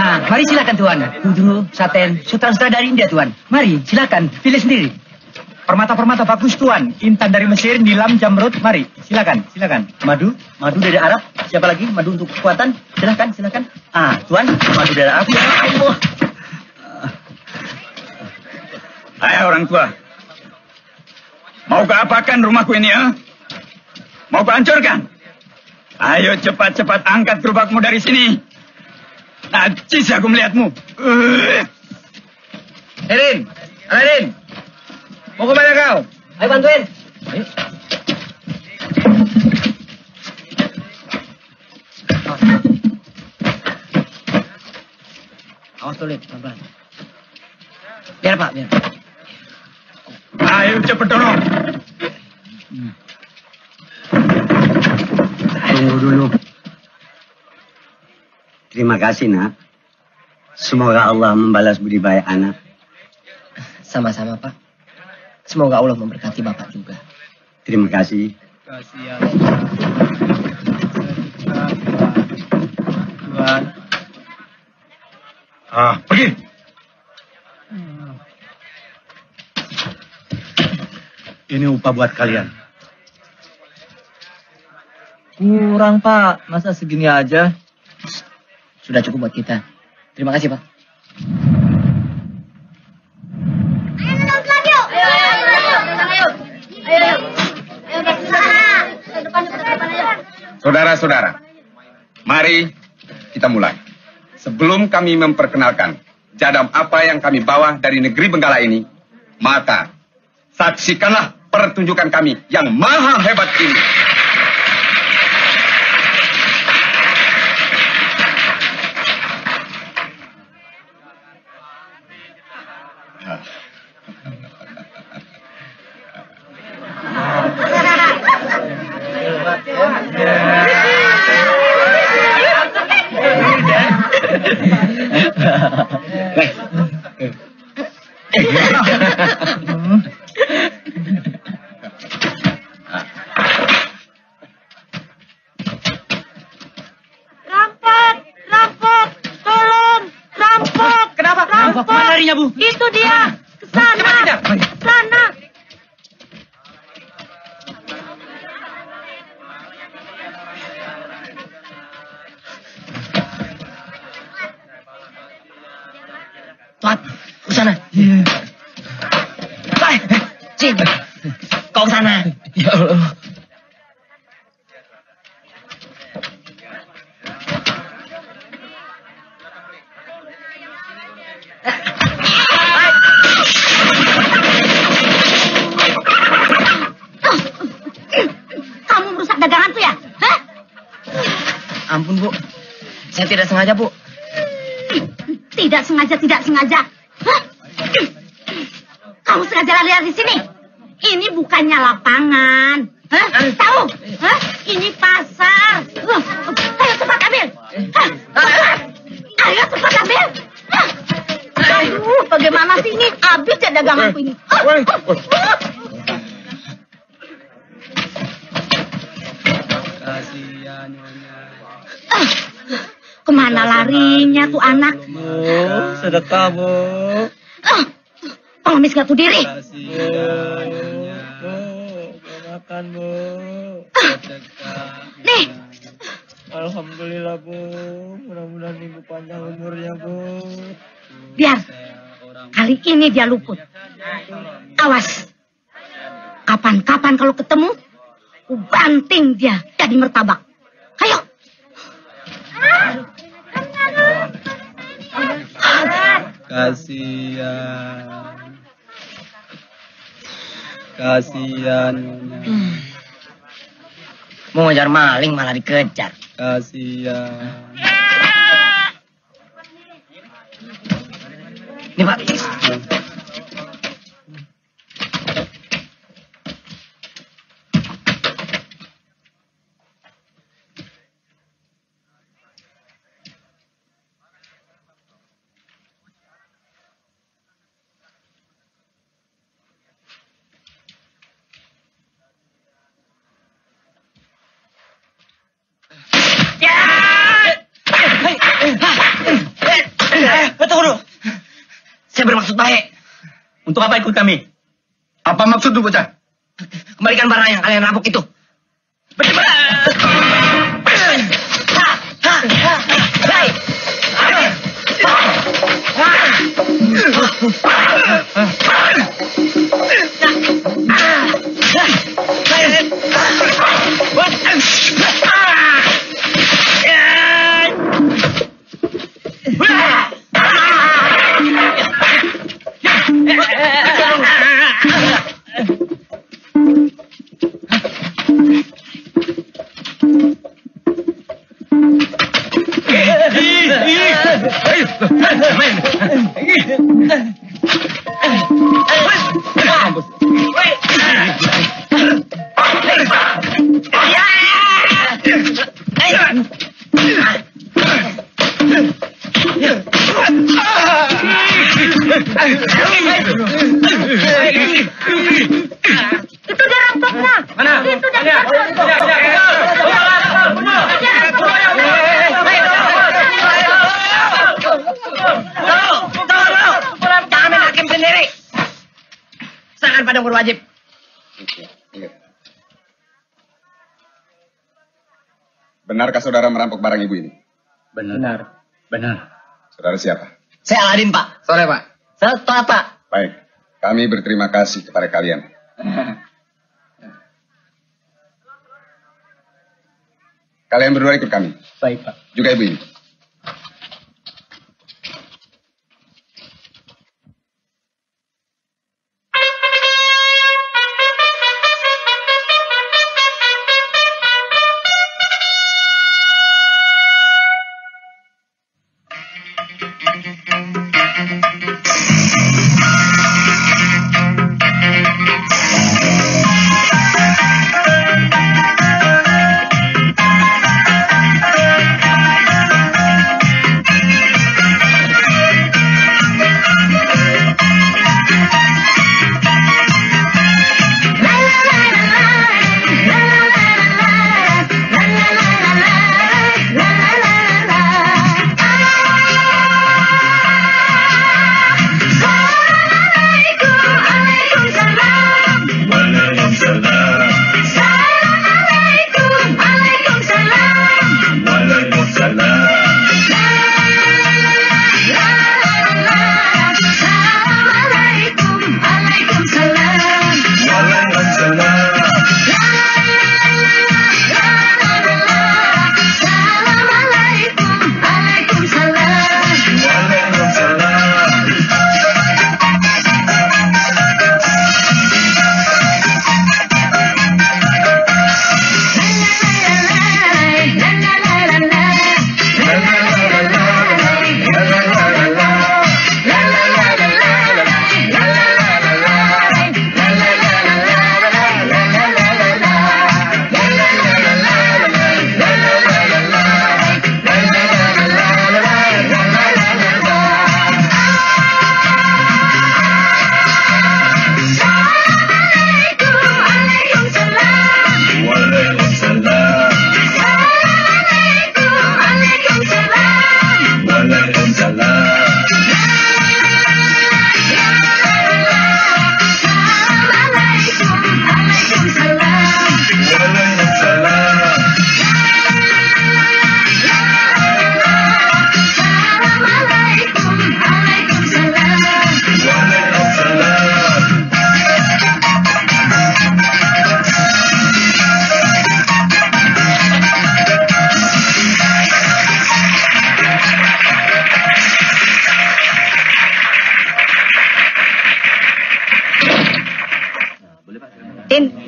Mari silakan Tuan. Kudru, saten, sutra-sutra dari India Tuan. Mari silakan, pilih sendiri. Permata-permata bagus Tuan. Intan dari Mesir, nilam, jamrud. Mari, silakan. Madu dari Arab. Siapa lagi? Madu untuk kekuatan. Silakan. Tuan, madu dari Arab. Ya Allah. Hai orang tua. Mau kau apakan rumahku ini, ya? Mau kau hancurkan? Ayo cepat-cepat angkat gerobakmu dari sini. Najis aku melihatmu. Aladin. Mau kemana kau? Ayo bantuin. Ayo. Awas tuh, pelan-pelan. Biar Pak. Ayo cepet dorong. Tunggu dulu. Terima kasih, Nak. Semoga Allah membalas budi baik anak. Sama-sama, Pak. Semoga Allah memberkati Bapak juga. Terima kasih. Kasihan. Tuan. Pergi. Ini upah buat kalian. Kurang, Pak. Masa segini aja? Sudah cukup buat kita. Terima kasih, Pak. Saudara-saudara, mari kita mulai. Sebelum kami memperkenalkan jadam apa yang kami bawa dari negeri Benggala ini, maka saksikanlah pertunjukan kami yang maha hebat ini. Itu dia, ke sana. Tuan, ke sana. Cin, kau ke sana. Ya Allah. Ampun, Bu. Saya tidak sengaja, Bu. Tidak sengaja. Hah? Kamu sengaja lari-lari di sini? Ini bukannya lapangan. Hah? Tahu? Hah? Ini pasar. Ayo cepat ambil. Hah? Ayo cepat ambil. Hah? Aduh, bagaimana sih ini? Habis ya daganganku ini. Kasihan, Nyonya. Kemana larinya tuh anak? Bu, sedekah, Bu. Pengemis gak tuh diri. Bu, makan, Bu. Nih. Alhamdulillah, Bu. Mudah-mudahan Ibu panjang umurnya, Bu. Biar. Kali ini dia luput. Awas. Kapan-kapan kalau ketemu, ku banting dia jadi martabak. Ayo. Kasihan. Mau ngejar maling malah dikejar. Kasihan. Nih, Pak. baik. Untuk apa ikut kami? Apa maksud lu, bocah? Kembalikan barang yang kalian rampok itu. Itu dia rampoknya. Mana? Itu dia. Jangan main hakim sendiri. Serahkan pada yang berwajib. Benarkah saudara merampok barang ibu ini? Benar. Saudara siapa? Saya Aladin, Pak. Sore, Pak. Saya Toat, Pak. Baik. Kami berterima kasih kepada kalian. Kalian berdua ikut kami. Baik, Pak. Juga ibu ini.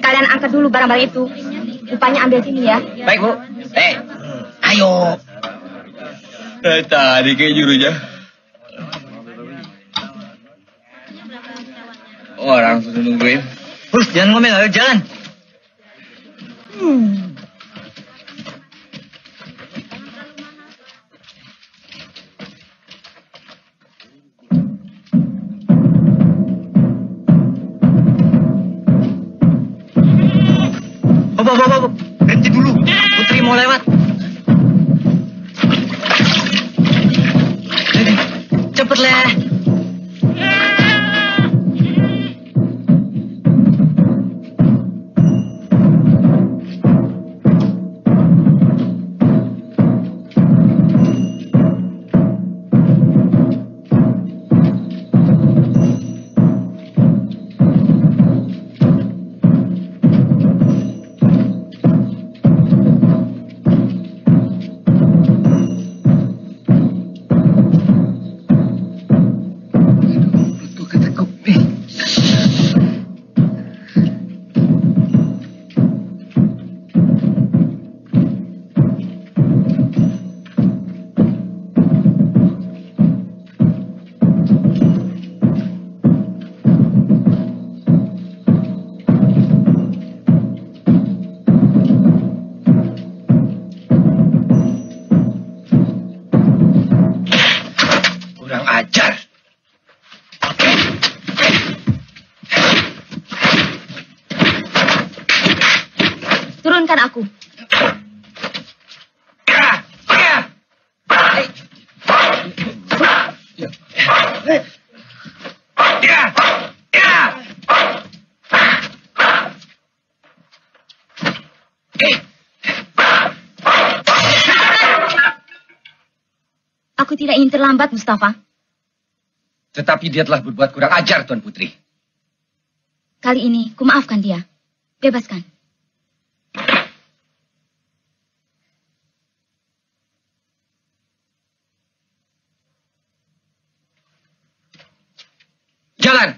Kalian angkat dulu barang-barang itu. Upahnya ambil sini ya. Baik, Bu. Ayo. Tadi kayak jurunya. Orang sudah nungguin. Terus jangan ngomel, ayo jalan. Bob. Berhenti dulu. Putri mau lewat. Cepet lah. Kurang ajar. Turunkan aku. Aku tidak ingin terlambat, Mustafa. Tetapi dia telah berbuat kurang ajar, Tuan Putri. Kali ini, ku maafkan dia. Bebaskan. Jalan!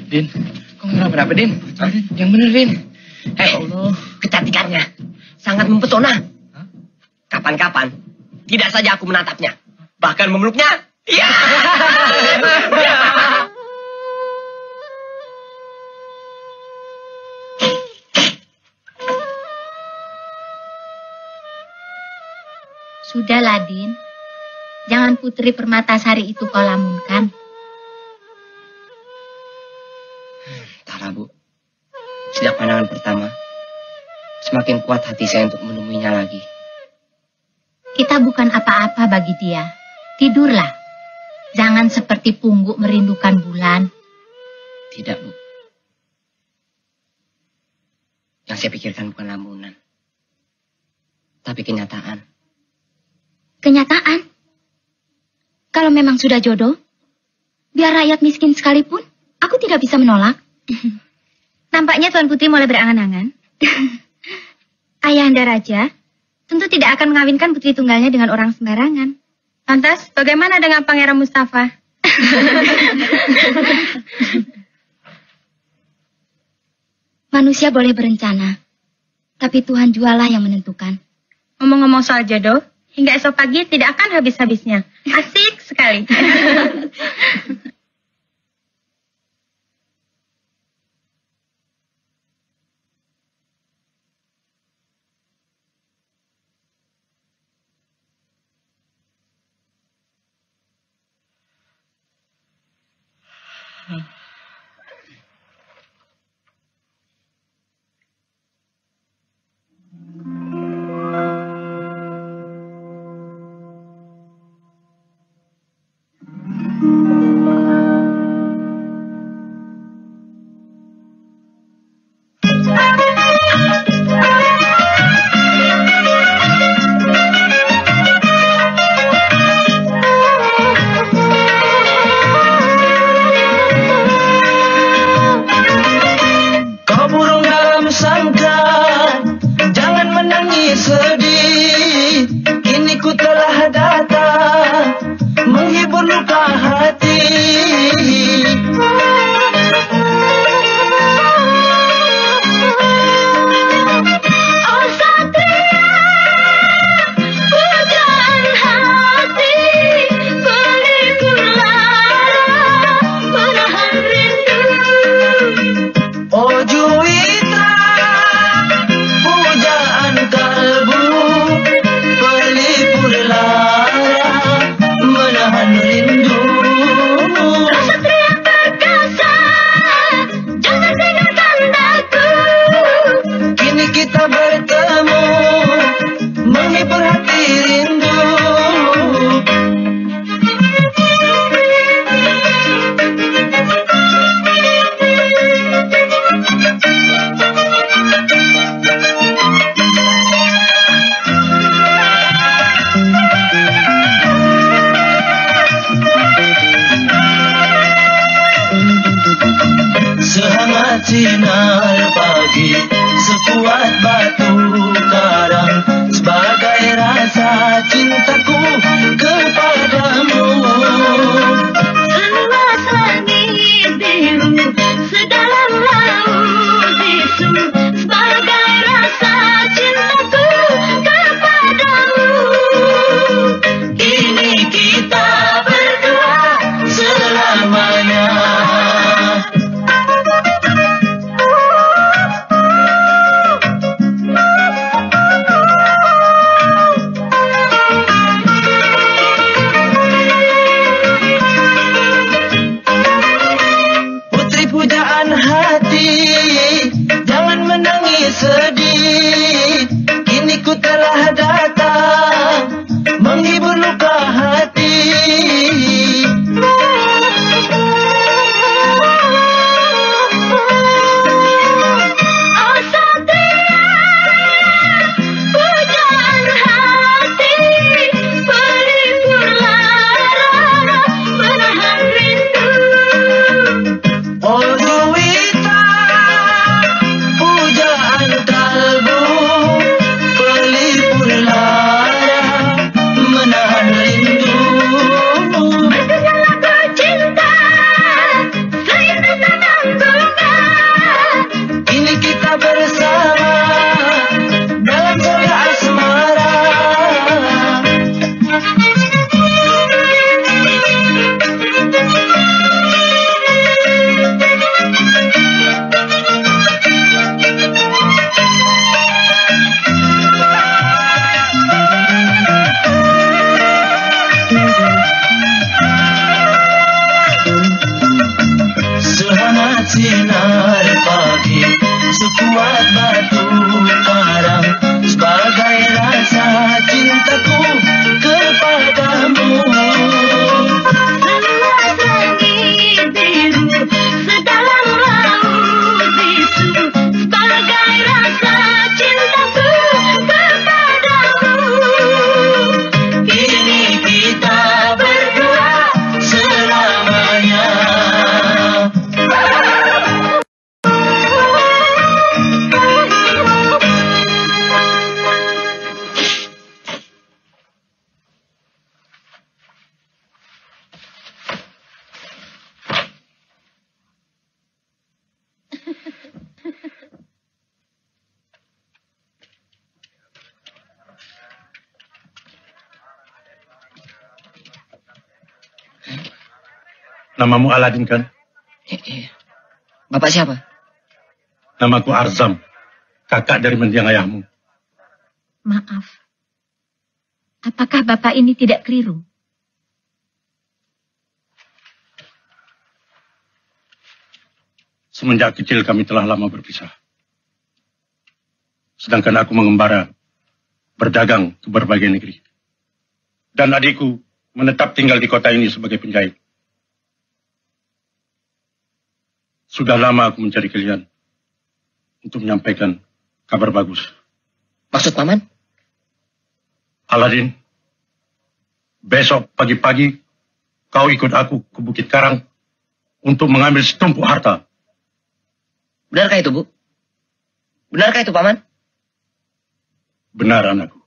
Din, kau kenapa Din? Yang bener, Din. Allah, kecantikannya sangat mempesona. Kapan-kapan, tidak saja aku menatapnya, bahkan memeluknya. Ya. Sudahlah, Din. Jangan Putri Permatasari itu kau lamunkan. Entahlah, Bu. Sejak pandangan pertama, semakin kuat hati saya untuk menemuinya lagi. Kita bukan apa-apa bagi dia. Tidurlah. Jangan seperti pungguk merindukan bulan. Tidak, Bu. Yang saya pikirkan bukan lamunan, tapi kenyataan. Kenyataan? Kalau memang sudah jodoh, biar rakyat miskin sekalipun, aku tidak bisa menolak. Nampaknya Tuan Putri mulai berangan-angan. Ayahanda Raja tentu tidak akan mengawinkan putri tunggalnya dengan orang sembarangan. Lantas, bagaimana dengan Pangeran Mustafa? Manusia boleh berencana, tapi Tuhan jualah yang menentukan. Ngomong-ngomong soal jodoh, hingga esok pagi tidak akan habis-habisnya. Asik sekali. sinar pagi sekuat batu karang sebagai rasa cintaku kepadamu. Seluas langit biru sedalam laut bisu sebagai rasa cintaku kepadamu. telah datang menghibur luka hati. Oh Satria, pujaan hati, pelipur lara, penahan rindu. Oh Zuwita, pujaan kalbu, pelipur lara, menahan rindu. Berdengar lagu cinta, seindah tanam bunga. Ini kita bersama dalam surga asmara. Sehangat sinar pagi, sekuat batu karang, sebagai rasa cintaku kepadamu. Seluas langit biru, sedalam laut bisu, sebagai rasa cintaku kepadamu. Kini kita berdua selamanya. Namamu Aladin kan? Iya. Bapak siapa? Namaku Arzam, kakak dari mendiang ayahmu. Maaf. Apakah Bapak ini tidak keliru? Semenjak kecil kami telah lama berpisah. Sedangkan aku mengembara, berdagang ke berbagai negeri. Dan adikku menetap tinggal di kota ini sebagai penjahit. Sudah lama aku mencari kalian untuk menyampaikan kabar bagus. Maksud paman? Aladin, besok pagi-pagi kau ikut aku ke Bukit Karang untuk mengambil setumpuk harta. Benarkah itu, Bu? Benarkah itu, paman? Benar, anakku.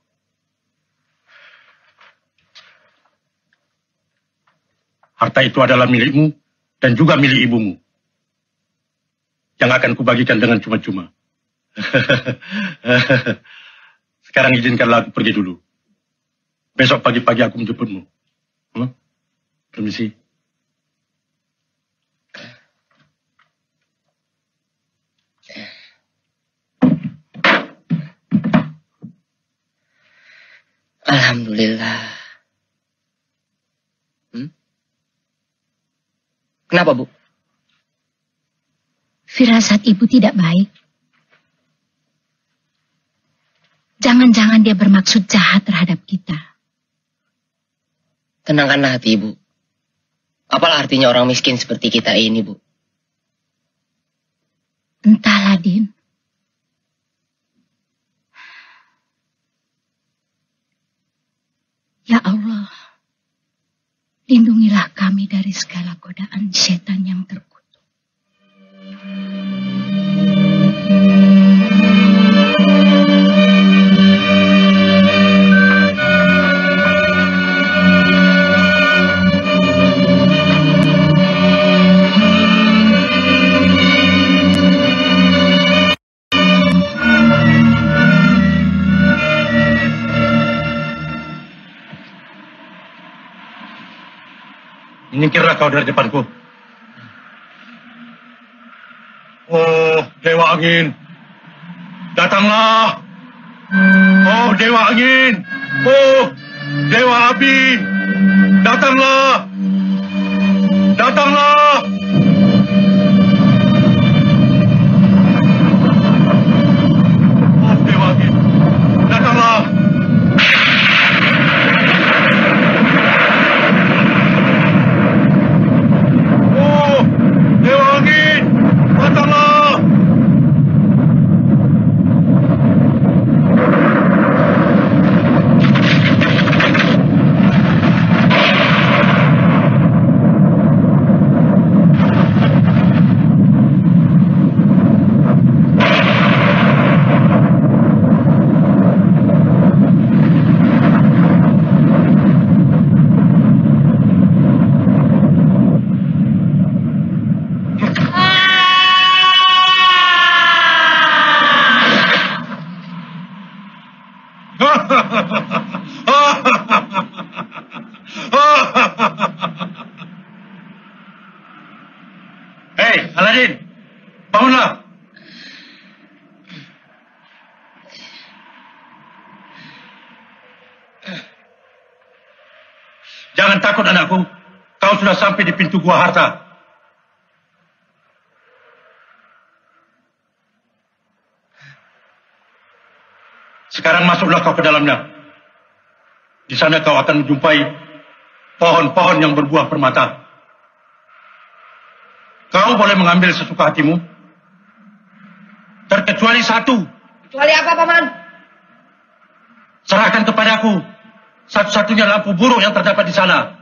Harta itu adalah milikmu dan juga milik ibumu. Yang akan kubagikan dengan cuma-cuma. Sekarang izinkanlah aku pergi dulu. Besok pagi-pagi aku menjemputmu. Permisi. Alhamdulillah. Kenapa, Bu? Firasat ibu tidak baik. Jangan-jangan dia bermaksud jahat terhadap kita. Tenangkanlah hati ibu. Apalah artinya orang miskin seperti kita ini, Bu? Entahlah, Din. Ya Allah, lindungilah kami dari segala godaan setan yang terkutuk. Menyingkirlah kau dari depanku. Oh, Dewa Angin. Datanglah. Oh, Dewa Angin. Oh, Dewa Api. Datanglah. Datanglah. Oh, Dewa Angin. Datanglah. Hei, Aladin, bangunlah. Jangan takut anakku, kau sudah sampai di pintu gua harta. Sekarang masuklah kau ke dalamnya. Di sana kau akan menjumpai pohon-pohon yang berbuah permata. Kau boleh mengambil sesuka hatimu, terkecuali satu. Kecuali apa, Paman? Serahkan kepadaku satu-satunya lampu buruk yang terdapat di sana.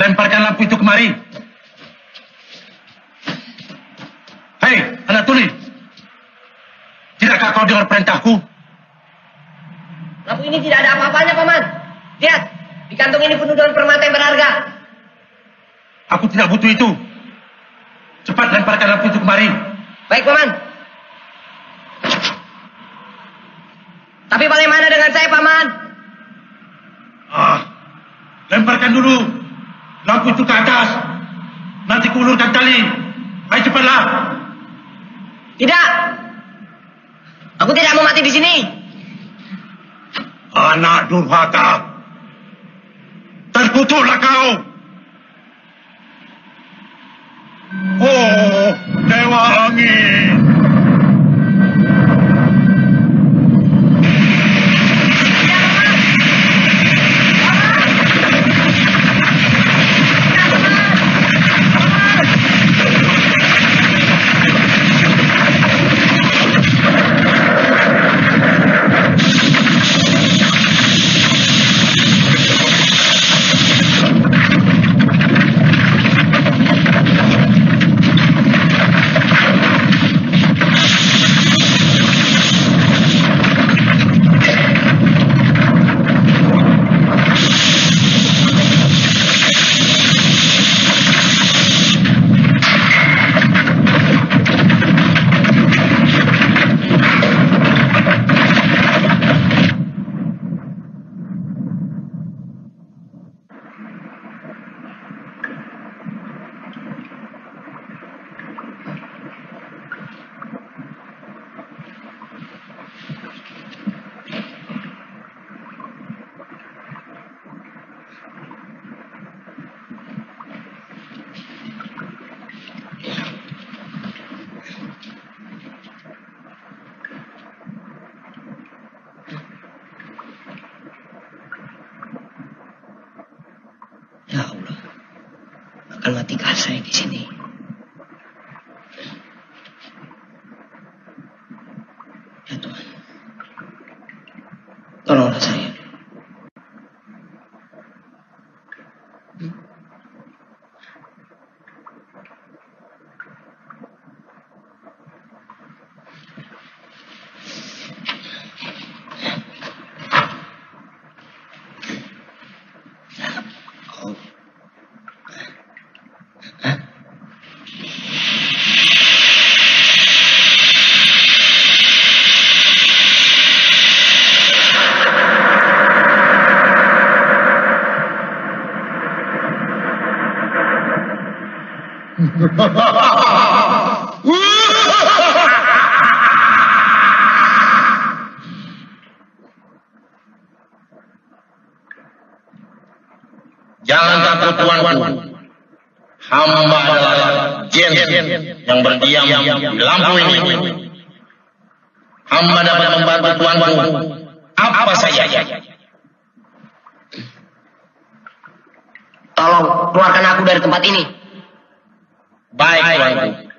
lemparkan lampu itu kemari. Hei, anak tuli. Tidakkah kau dengar perintahku? Lampu ini tidak ada apa-apanya, Paman. Lihat, di kantong ini penuh dengan permata yang berharga. Aku tidak butuh itu. Cepat lemparkan lampu itu kemari. Baik, Paman. Tapi bagaimana dengan saya, Paman? Lemparkan dulu lampu itu ke atas. Nanti kuulurkan tali. Ayo cepatlah. Tidak. Aku tidak mau mati di sini. Anak durhaka. Terkutuklah kau. Oh, Dewa Angin. Ya Allah, akan matikah saya di sini? Ya Tuhan, tolonglah saya. Jangan takut tuanku. Hamba adalah jin yang berdiam di lampu ini. Hamba dapat membantu tuanku apa saja. Tolong keluarkan aku dari tempat ini. Baik, tuanku.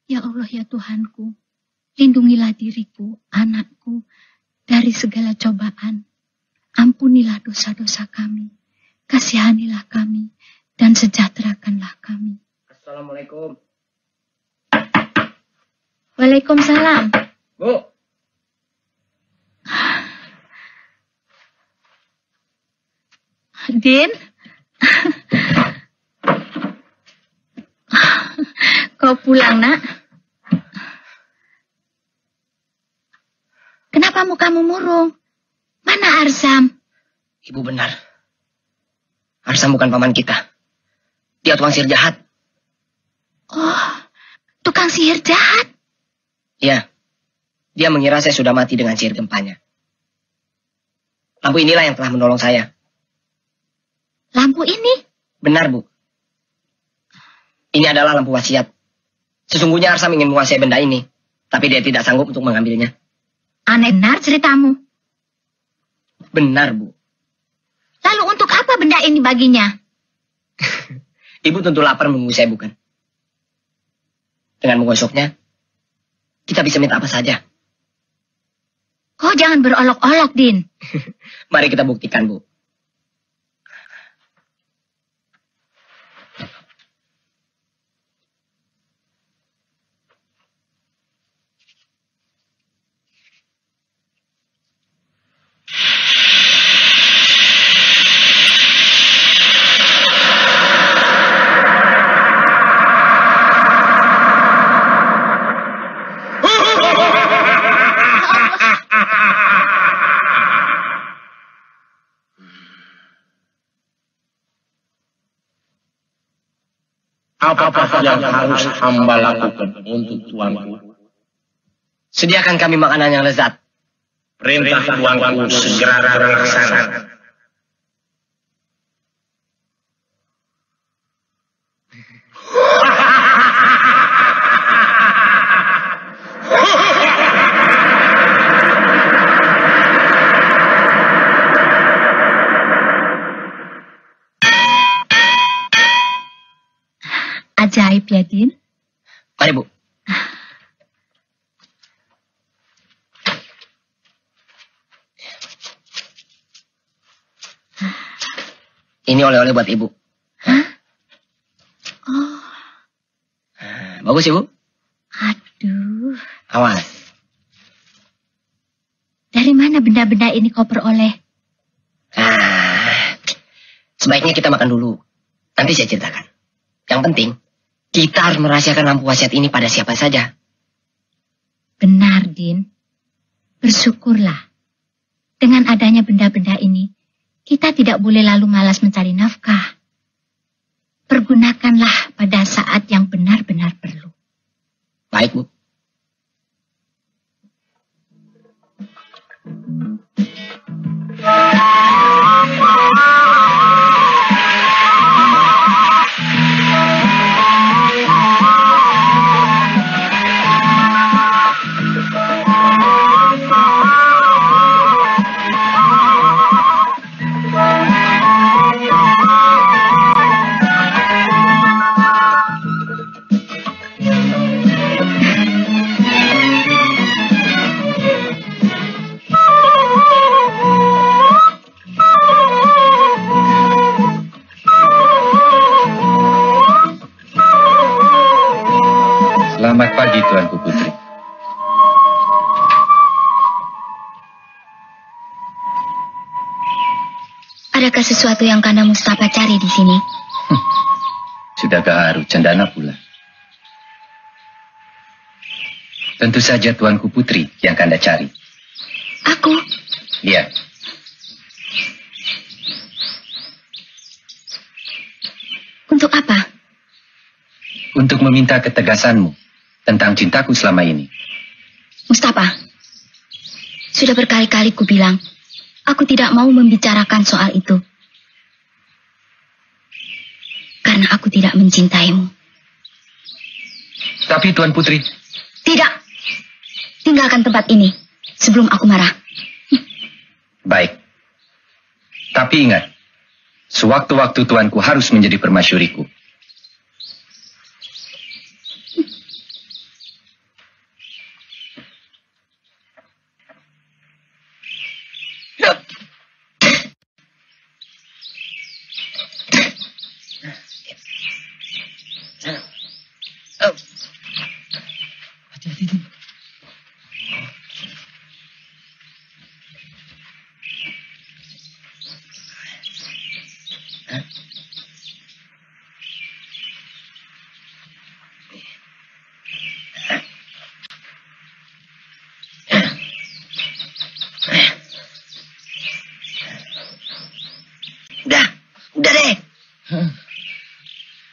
Ya Allah ya Tuhanku, lindungilah diriku, anakku, dari segala cobaan. Ampunilah dosa-dosa kami, kasihanilah kami, dan sejahterakanlah kami. Assalamualaikum. Waalaikumsalam. Bu. Din? Kau pulang, nak? Kenapa mukamu murung? Mana Arzam? Ibu benar. Arsam bukan paman kita. Dia tukang sihir jahat. Oh, tukang sihir jahat. Iya. Dia mengira saya sudah mati dengan sihir gempanya. Lampu inilah yang telah menolong saya. Lampu ini? Benar, Bu. Ini adalah lampu wasiat. Sesungguhnya Arsam ingin menguasai benda ini, tapi dia tidak sanggup untuk mengambilnya. Aneh benar ceritamu. Benar, Bu. Lalu untuk apa benda ini baginya? Ibu tentu lapar menunggu saya, bukan? Dengan menggosoknya, kita bisa minta apa saja. Kau jangan berolok-olok, Din. Mari kita buktikan, Bu. Apa yang harus hamba lakukan untuk tuanku? Sediakan kami makanan yang lezat. Perintah tuanku segera terlaksana. Ajaib ya, Din. Mari, Bu. Ini oleh-oleh buat Ibu. Hah? Oh. Bagus, Ibu. Aduh. Awas. Dari mana benda-benda ini kau peroleh? Sebaiknya kita makan dulu. Nanti saya ceritakan. Yang penting, kita harus merahasiakan lampu wasiat ini pada siapa saja. Benar, Din. Bersyukurlah. Dengan adanya benda-benda ini, kita tidak boleh lalu malas mencari nafkah. Pergunakanlah pada saat yang benar-benar perlu. Baik, Bu. Selamat pagi, Tuanku Putri. Adakah sesuatu yang Kanda Mustafa cari di sini? Sudah gaharu cendana pula. Tentu saja Tuanku Putri yang Kanda cari. Aku? Iya. Untuk apa? Untuk meminta ketegasanmu tentang cintaku selama ini. Mustafa, sudah berkali-kali ku bilang, aku tidak mau membicarakan soal itu. Karena aku tidak mencintaimu. Tapi Tuan Putri... Tidak. Tinggalkan tempat ini sebelum aku marah. Baik. Tapi ingat, sewaktu-waktu Tuanku harus menjadi permasyuriku.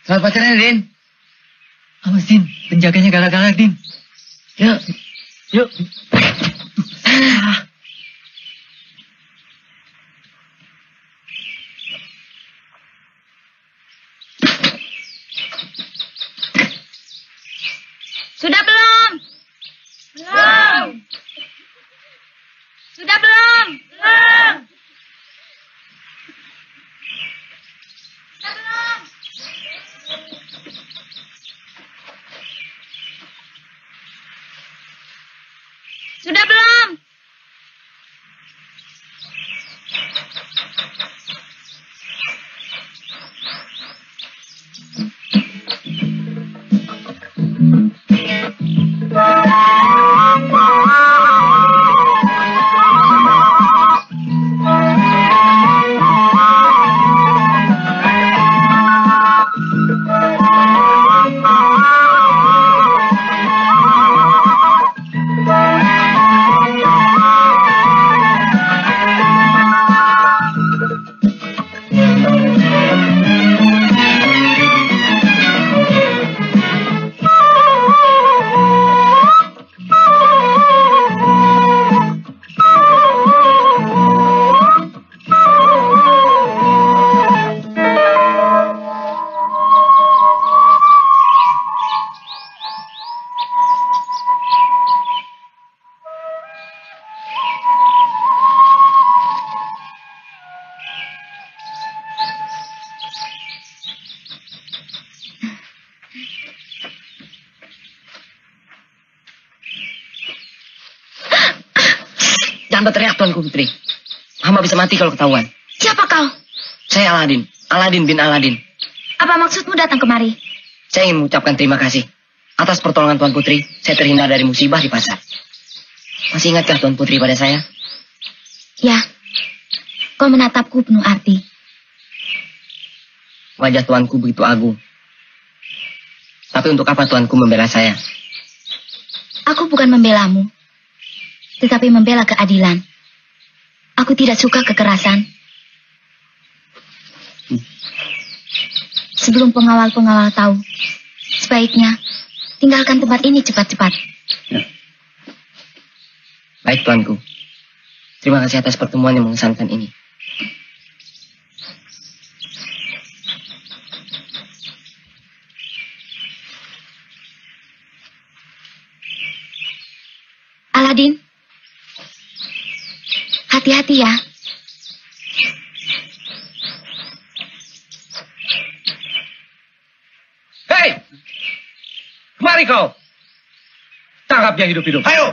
Selamat pacaran, Din. Awas, Din. Penjaganya galak-galak, Din. Yuk. Yuk. Sudah belum? Belum. Sudah belum? Belum. Sudah belum? Sudah belum? Jangan berteriak, Tuanku Putri. Hamba bisa mati kalau ketahuan. Siapa kau? Saya Aladin. Aladin bin Aladin. Apa maksudmu datang kemari? Saya ingin mengucapkan terima kasih. Atas pertolongan Tuan Putri, saya terhindar dari musibah di pasar. Masih ingatkah Tuan Putri pada saya? Ya. Kau menatapku penuh arti. Wajah Tuanku begitu agung. Tapi untuk apa Tuanku membela saya? Aku bukan membelamu, tetapi membela keadilan. Aku tidak suka kekerasan. Sebelum pengawal-pengawal tahu, sebaiknya tinggalkan tempat ini cepat-cepat. Baik, Tuanku. Terima kasih atas pertemuan yang mengesankan ini. Aladin, hati-hati ya. Hei! Kemari kau! Tangkap dia hidup-hidup. Ayo!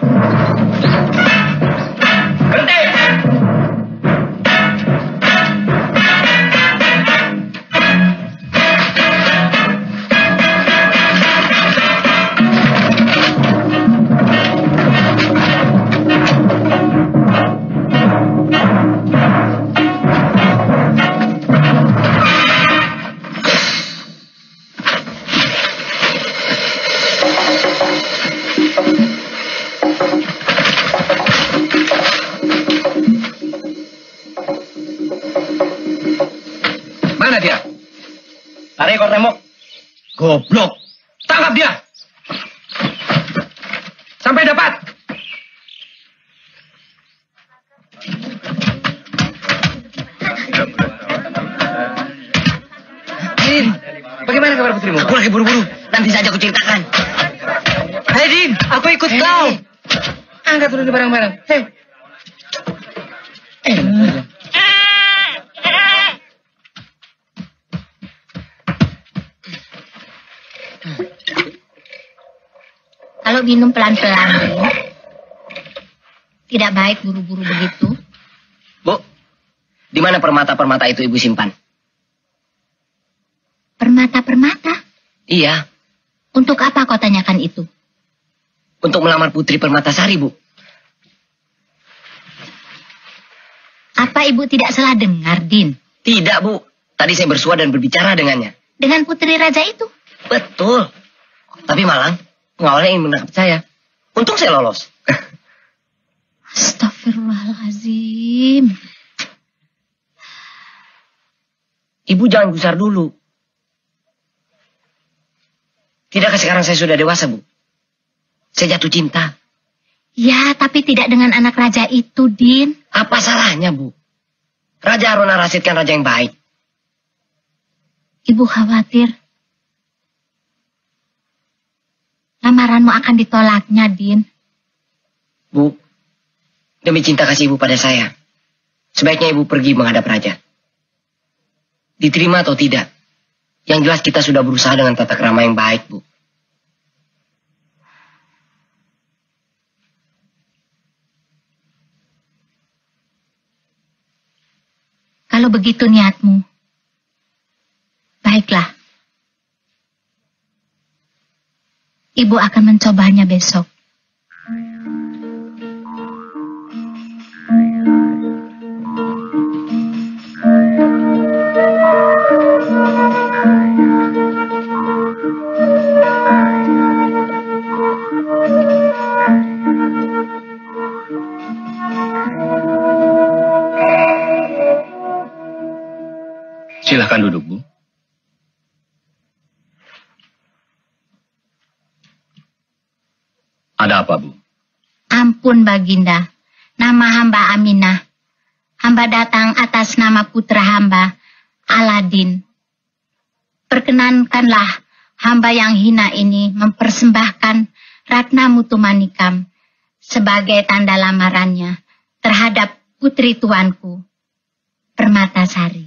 Berhenti! Mana dia? Tarik ekor remok. Goblok. Tangkap dia. Sampai dapat. Din, bagaimana kabar putrimu? Aku lagi buru-buru. Nanti saja aku ceritakan. Hei, Din, aku ikut kau. Angkat dulu barang-barang. Hei. Kalau minum pelan-pelan, Din. Tidak baik buru-buru begitu. Bu, di mana permata-permata itu Ibu simpan? Permata-permata? Iya, Untuk apa kau tanyakan itu? untuk melamar Putri Permatasari, Bu. Apa ibu tidak salah dengar, Din? Tidak, Bu. Tadi saya bersua dan berbicara dengannya. Dengan putri raja itu? Betul. Tapi Malang, pengawalnya ingin menangkap saya. Untung saya lolos. Astagfirullahaladzim. Ibu jangan gusar dulu. Tidakkah sekarang saya sudah dewasa, Bu? Saya jatuh cinta. Ya, tapi tidak dengan anak raja itu, Din. Apa salahnya, Bu? Raja Harun ar-Rasyid kan raja yang baik. Ibu khawatir lamaranmu akan ditolaknya, Din. Bu, demi cinta kasih Ibu pada saya, sebaiknya Ibu pergi menghadap raja. Diterima atau tidak, yang jelas kita sudah berusaha dengan tata krama yang baik, Bu. Kalau begitu niatmu, baiklah. Ibu akan mencobanya besok. Silahkan duduk, Bu. Ada apa, Bu? Ampun, Baginda. Nama hamba Aminah. Hamba datang atas nama putra hamba, Aladin. Perkenankanlah hamba yang hina ini mempersembahkan Ratna Mutumanikam sebagai tanda lamarannya terhadap putri tuanku, Permatasari.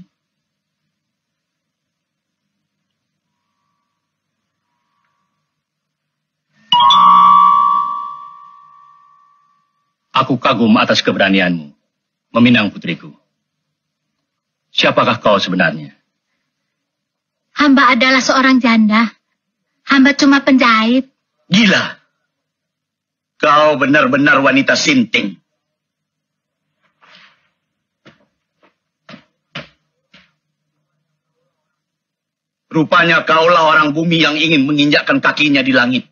Aku kagum atas keberanianmu meminang putriku. Siapakah kau sebenarnya? Hamba adalah seorang janda. Hamba cuma penjahit. Gila. Kau benar-benar wanita sinting. Rupanya kaulah orang bumi yang ingin menginjakkan kakinya di langit.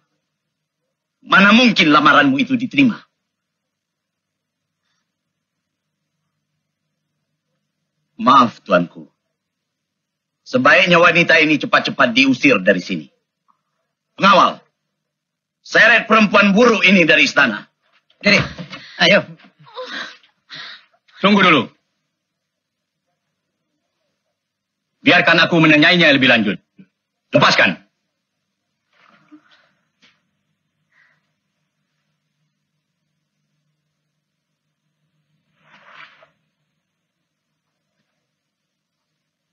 Mana mungkin lamaranmu itu diterima? Maaf, tuanku. Sebaiknya wanita ini cepat-cepat diusir dari sini. Pengawal, seret perempuan buruk ini dari istana. Jadi, ayo. Tunggu dulu. Biarkan aku menanyainya lebih lanjut. Lepaskan.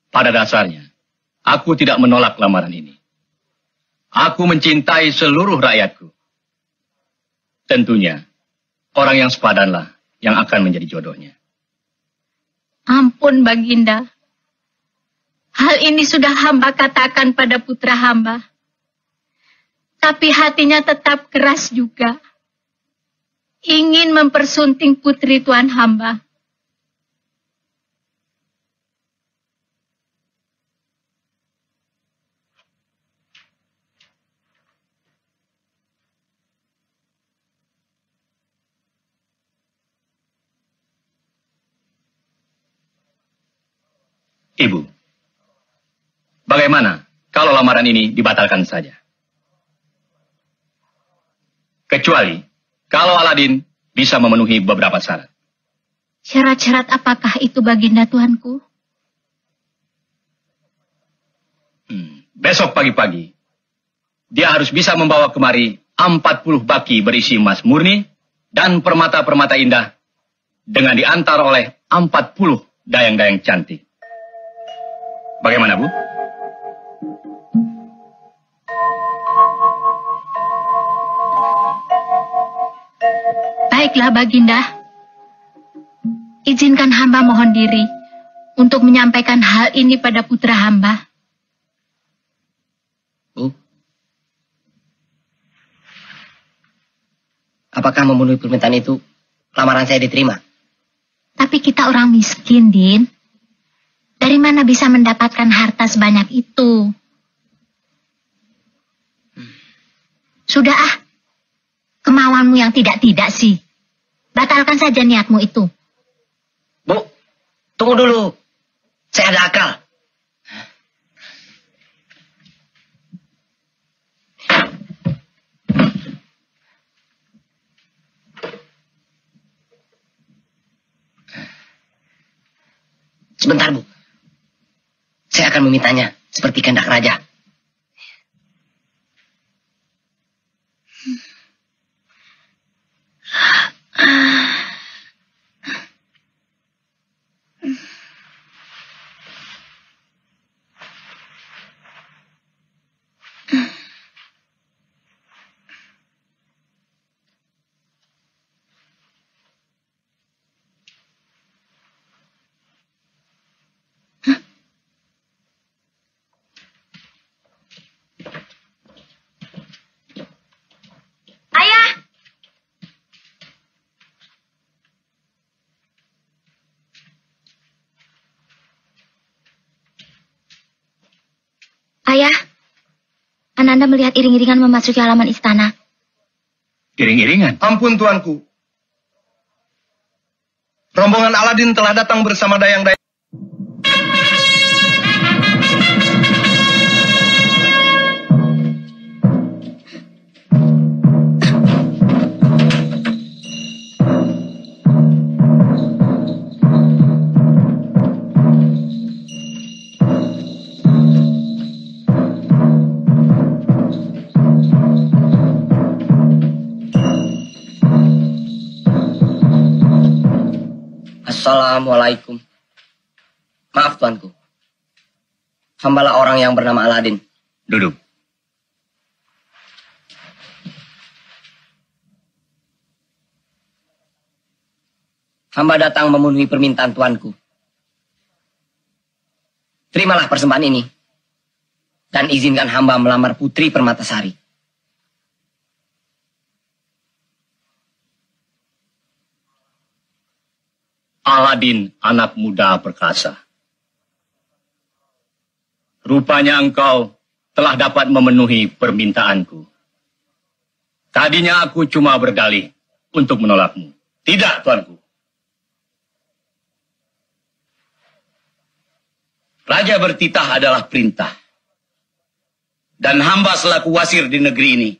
Pada dasarnya, aku tidak menolak lamaran ini. Aku mencintai seluruh rakyatku. Tentunya, orang yang sepadanlah yang akan menjadi jodohnya. Ampun, Baginda. Hal ini sudah hamba katakan pada putra hamba. Tapi hatinya tetap keras juga. Ingin mempersunting putri tuan hamba. Ibu, bagaimana kalau lamaran ini dibatalkan saja? Kecuali kalau Aladin bisa memenuhi beberapa syarat. Syarat-syarat apakah itu, Baginda tuanku? Besok pagi-pagi, dia harus bisa membawa kemari 40 baki berisi emas murni dan permata-permata indah dengan diantar oleh 40 dayang-dayang cantik. Bagaimana, Bu? Baiklah, Baginda. Izinkan hamba mohon diri untuk menyampaikan hal ini pada putra hamba. Bu, apakah memenuhi permintaan itu lamaran saya diterima? Tapi kita orang miskin, Din. Dari mana bisa mendapatkan harta sebanyak itu? Sudah kemauanmu yang tidak-tidak sih. Batalkan saja niatmu itu. Bu, tunggu dulu. Saya ada akal. Sebentar, Bu. Saya akan memintanya seperti kehendak raja. Ayah! Ayah, Ananda melihat iring-iringan memasuki halaman istana. Iring-iringan? Ampun tuanku. Rombongan Aladin telah datang bersama dayang-dayang. Assalamualaikum. Maaf tuanku. Hambalah orang yang bernama Aladin. Duduk. Hamba datang memenuhi permintaan tuanku. Terimalah persembahan ini. Dan izinkan hamba melamar Putri Permatasari. Aladin, anak muda perkasa. Rupanya engkau telah dapat memenuhi permintaanku. Tadinya aku cuma berdalih untuk menolakmu. Tidak, tuanku. Raja bertitah adalah perintah. Dan hamba selaku wasir di negeri ini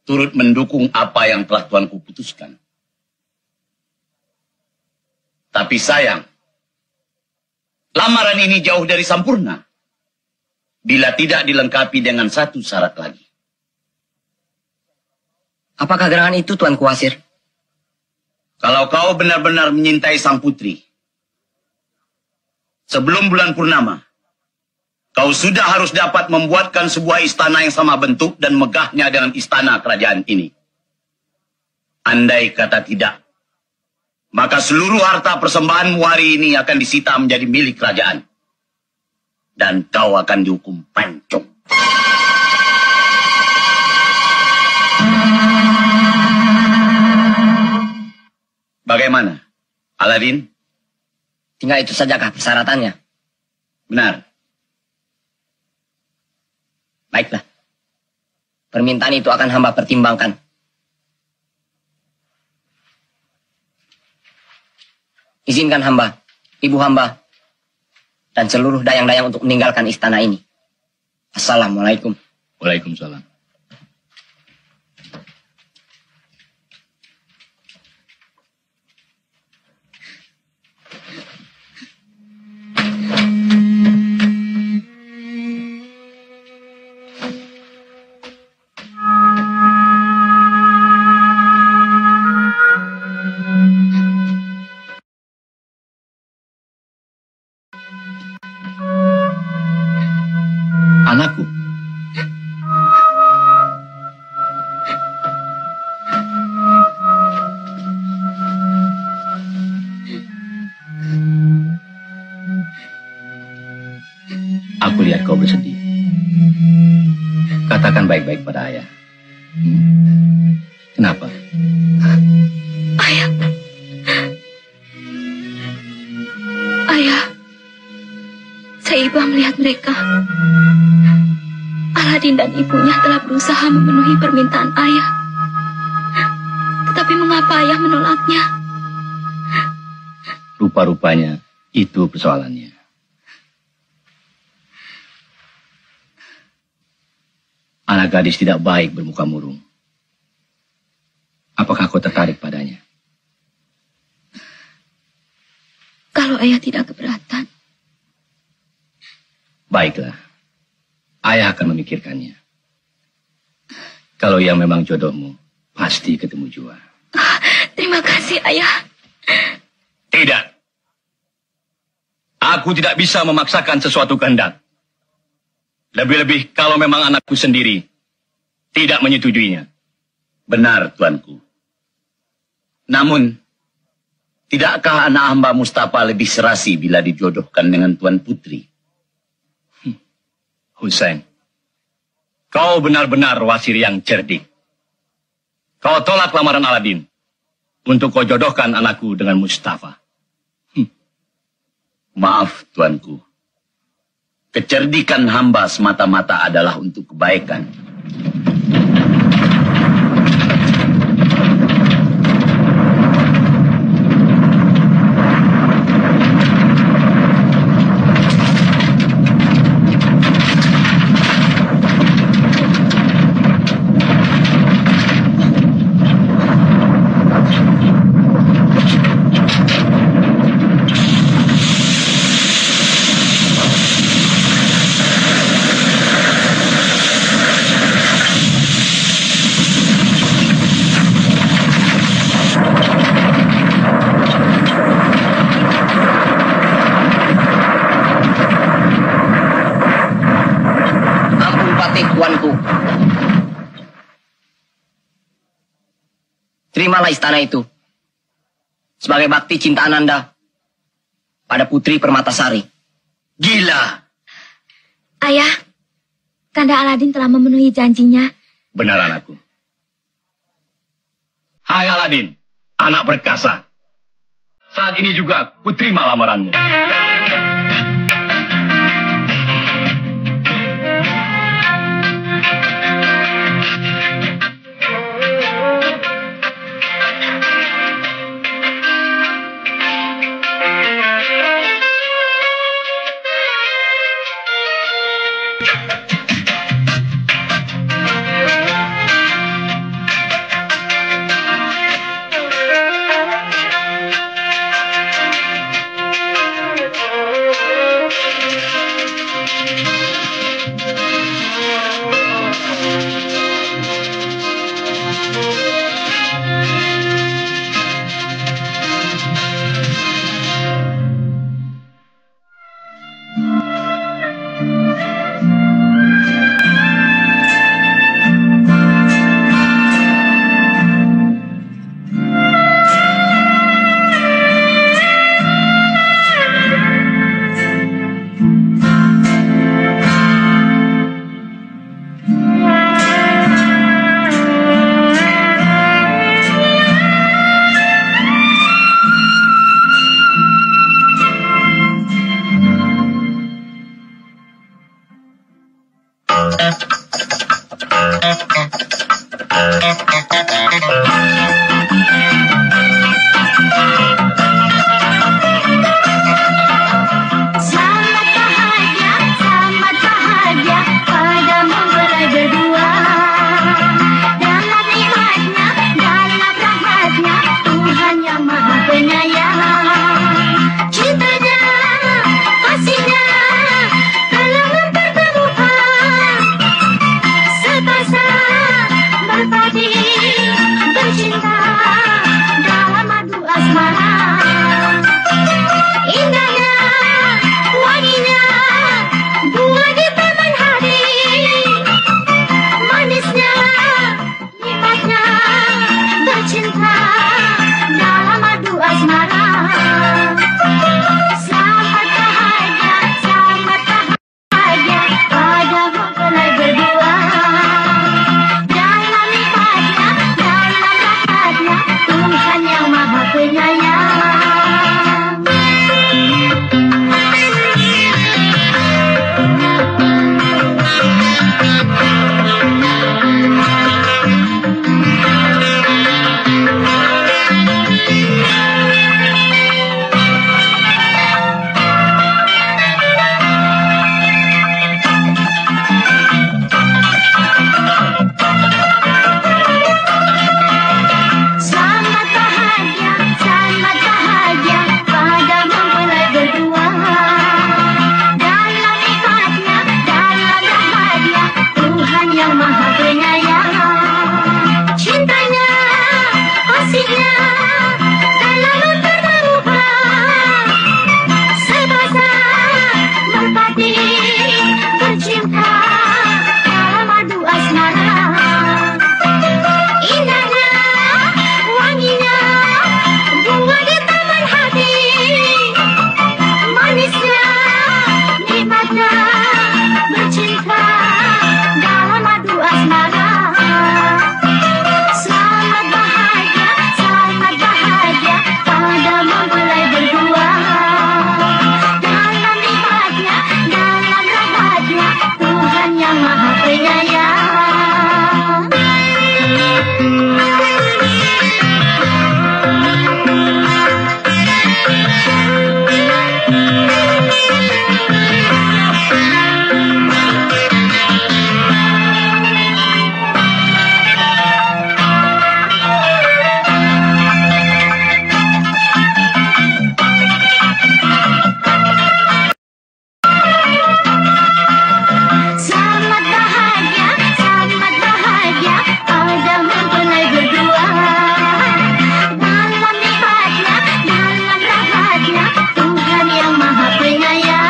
turut mendukung apa yang telah tuanku putuskan. Tapi sayang, lamaran ini jauh dari sempurna bila tidak dilengkapi dengan satu syarat lagi. Apakah gerangan itu, Tuanku Wasir? Kalau kau benar-benar menyintai sang putri, sebelum bulan purnama, kau sudah harus dapat membuatkan sebuah istana yang sama bentuk dan megahnya dengan istana kerajaan ini. Andai kata tidak, maka seluruh harta persembahanmu hari ini akan disita menjadi milik kerajaan. Dan kau akan dihukum pancung. Bagaimana, Aladin? Tinggal itu sajakah persyaratannya? Benar. Baiklah. Permintaan itu akan hamba pertimbangkan. Izinkan hamba, ibu hamba, dan seluruh dayang-dayang untuk meninggalkan istana ini. Assalamualaikum. Waalaikumsalam. Anakku. Aku lihat kau bersedih. Katakan baik-baik pada ayah. Kenapa? Ayah. Ayah. Saibah melihat mereka. Aladin dan ibunya telah berusaha memenuhi permintaan ayah. Tetapi mengapa ayah menolaknya? Rupa-rupanya itu persoalannya. Anak gadis tidak baik bermuka murung. Apakah kau tertarik padanya? Kalau ayah tidak keberatan. Baiklah. Ayah akan memikirkannya. Kalau yang memang jodohmu, pasti ketemu jua. Terima kasih, ayah. Tidak. Aku tidak bisa memaksakan sesuatu kehendak. Lebih-lebih kalau memang anakku sendiri tidak menyetujuinya. Benar, tuanku. Namun, tidakkah anak hamba Mustafa lebih serasi bila dijodohkan dengan Tuan Putri? Hussein, kau benar-benar wasir yang cerdik. Kau tolak lamaran Aladin untuk kau jodohkan anakku dengan Mustafa. Maaf, tuanku. Kecerdikan hamba semata-mata adalah untuk kebaikan. Terimalah istana itu sebagai bakti cinta Ananda pada Putri Permatasari. Gila! Ayah, Kanda Aladin telah memenuhi janjinya. Benar, anakku. Hai Aladin, anak perkasa. Saat ini juga ku terima lamaranmu. maha penyayang. Cintanya, kasihnya, tak lalu terberubah. Sebasa merpati bercinta dalam madu asmara. Indahnya, wanginya, bunga di taman hati. Manisnya, nikmatnya, bercinta dalam madu asmara. Selamat bahagia pada mempelai berdua. Dalam nikmatnya, dalam rahmatnya, Tuhan yang maha penyayang. Selamat bahagia pada mempelai berdua. Dalam nikmatnya, dalam rahmatnya, Tuhan yang maha penyayang.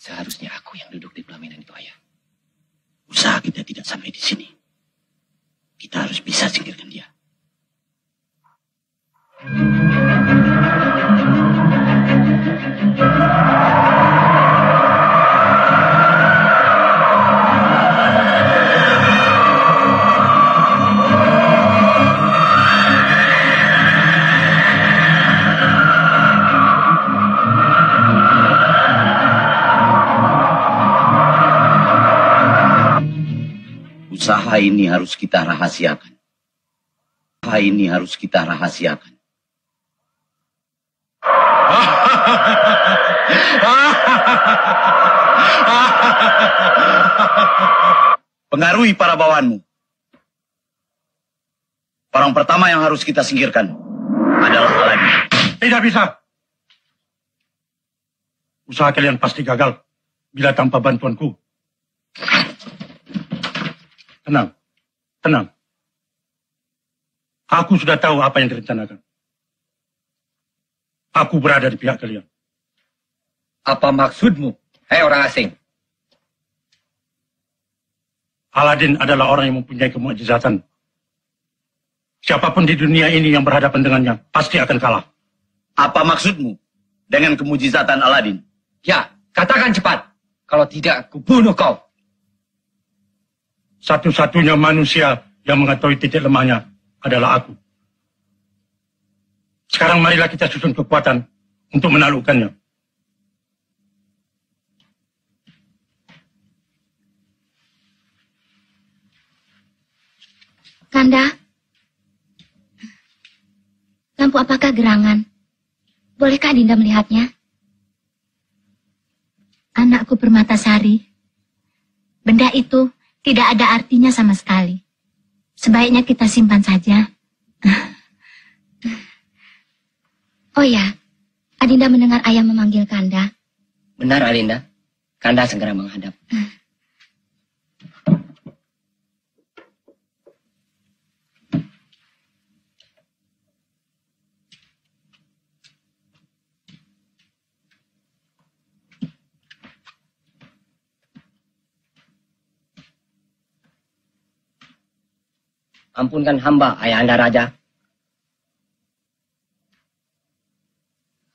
Seharusnya aku yang duduk di pelaminan itu, Ayah. Usaha kita tidak sampai di sini. Kita harus bisa singkirkan dia. Usaha ini harus kita rahasiakan. Usaha ini harus kita rahasiakan. Pengaruhi para bawahanmu. Orang pertama yang harus kita singkirkan adalah Aladin. Tidak bisa. Usaha kalian pasti gagal bila tanpa bantuanku. Tenang, tenang. Aku sudah tahu apa yang direncanakan. Aku berada di pihak kalian. Apa maksudmu, hei orang asing? Aladin adalah orang yang mempunyai kemukjizatan. Siapapun di dunia ini yang berhadapan dengannya pasti akan kalah. Apa maksudmu dengan kemujizatan Aladin? Ya, katakan cepat. Kalau tidak, aku bunuh kau. Satu-satunya manusia yang mengetahui titik lemahnya adalah aku. Sekarang marilah kita susun kekuatan untuk menaklukkannya. Kanda, lampu apakah gerangan? Bolehkah Dinda melihatnya? Anakku Permatasari, benda itu tidak ada artinya sama sekali. Sebaiknya kita simpan saja. Oh ya, Adinda mendengar ayah memanggil Kanda. Benar, Adinda. Kanda segera menghadap. Ampunkan hamba, Ayahanda Raja.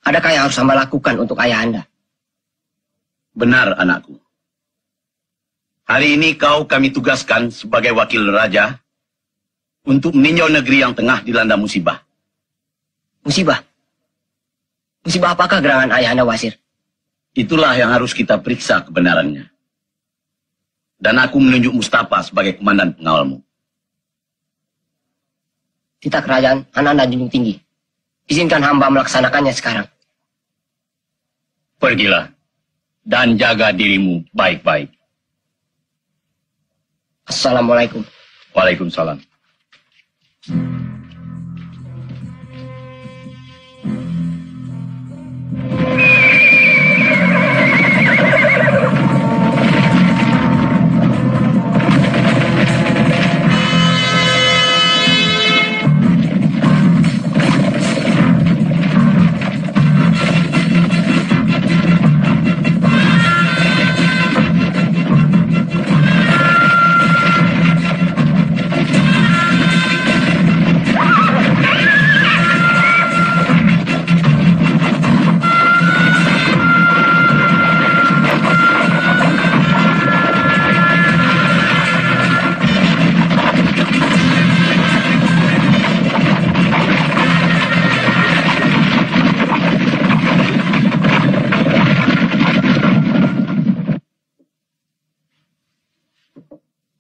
Adakah yang harus hamba lakukan untuk Ayahanda? Benar, anakku. Hari ini kami tugaskan sebagai wakil raja untuk meninjau negeri yang tengah dilanda musibah. Musibah? Musibah apakah gerangan Ayahanda Wasir? Itulah yang harus kita periksa kebenarannya. Dan aku menunjuk Mustafa sebagai komandan pengawalmu. Titah kerajaan Ananda Junjung Tinggi. Izinkan hamba melaksanakannya sekarang. Pergilah dan jaga dirimu baik-baik. Assalamualaikum. Waalaikumsalam.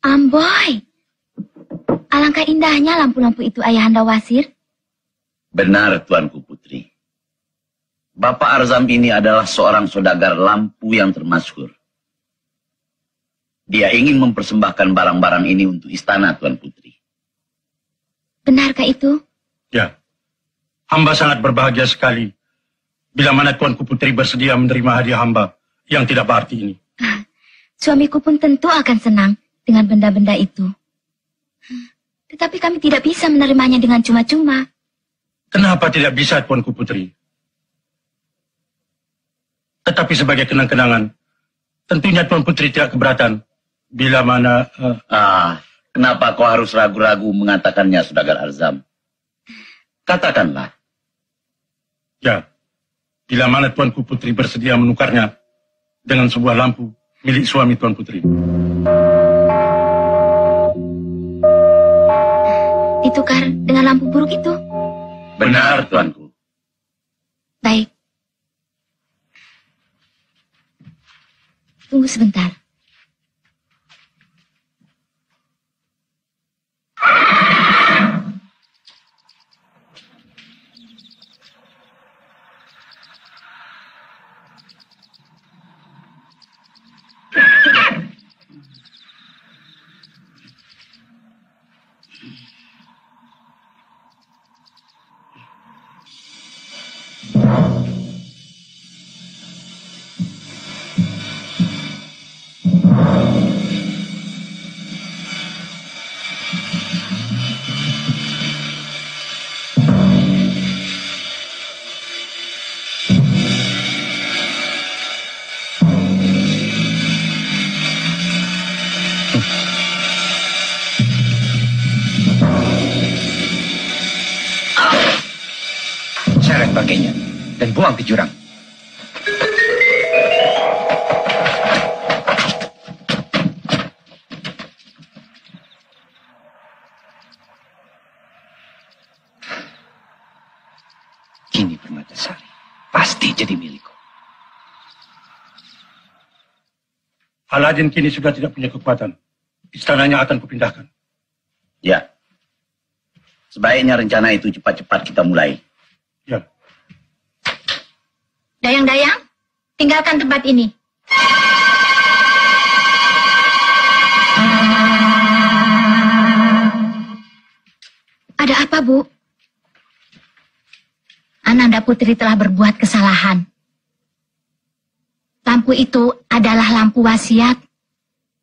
Amboy, alangkah indahnya lampu-lampu itu, Ayahanda Wasir. Benar, Tuanku Putri. Bapak Arzam ini adalah seorang saudagar lampu yang termasyhur. Dia ingin mempersembahkan barang-barang ini untuk istana, Tuan Putri. Benarkah itu? Ya, hamba sangat berbahagia sekali bila mana Tuanku Putri bersedia menerima hadiah hamba yang tidak berarti ini. Suamiku pun tentu akan senang dengan benda-benda itu. Tetapi kami tidak bisa menerimanya dengan cuma-cuma. Kenapa tidak bisa, Tuanku Putri? Tetapi sebagai kenang-kenangan, tentunya Tuan Putri tidak keberatan bila mana... Kenapa kau harus ragu-ragu mengatakannya, Saudagar Arzam? Katakanlah. Ya, bila mana Tuanku Putri bersedia menukarnya dengan sebuah lampu milik suami Tuan Putri. Ditukar dengan lampu buruk itu? Benar, Tuanku. Baik. Tunggu sebentar. Seret pakainya dan buang ke jurang. Ini Permatasari pasti jadi milikku. Aladin kini sudah tidak punya kekuatan. Istananya akan kupindahkan. Ya. Sebaiknya rencana itu cepat-cepat kita mulai. Ya. Dayang-dayang, tinggalkan tempat ini. Ada apa, Bu? Ananda Putri telah berbuat kesalahan. Lampu itu adalah lampu wasiat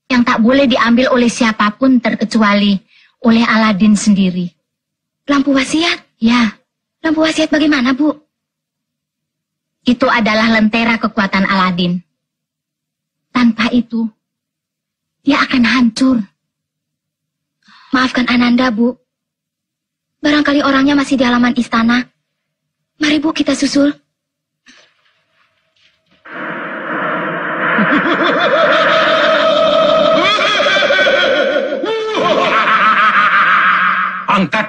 yang tak boleh diambil oleh siapapun terkecuali oleh Aladin sendiri. Lampu wasiat? Ya. Lampu wasiat bagaimana, Bu? Itu adalah lentera kekuatan Aladin. Tanpa itu, dia akan hancur. Maafkan Ananda, Bu. Barangkali orangnya masih di halaman istana. Mari, Bu, kita susul. Angkat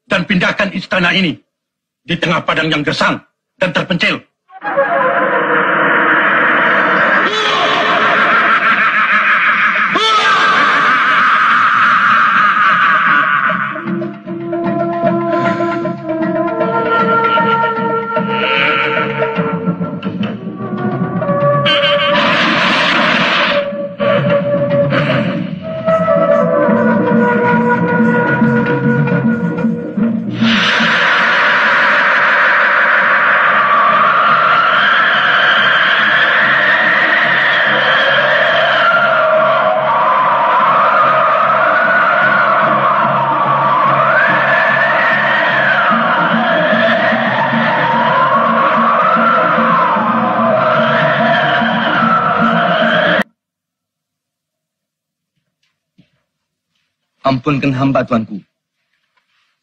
dan pindahkan istana ini di tengah padang yang gersang dan terpencil. Ampunkan hamba, tuanku.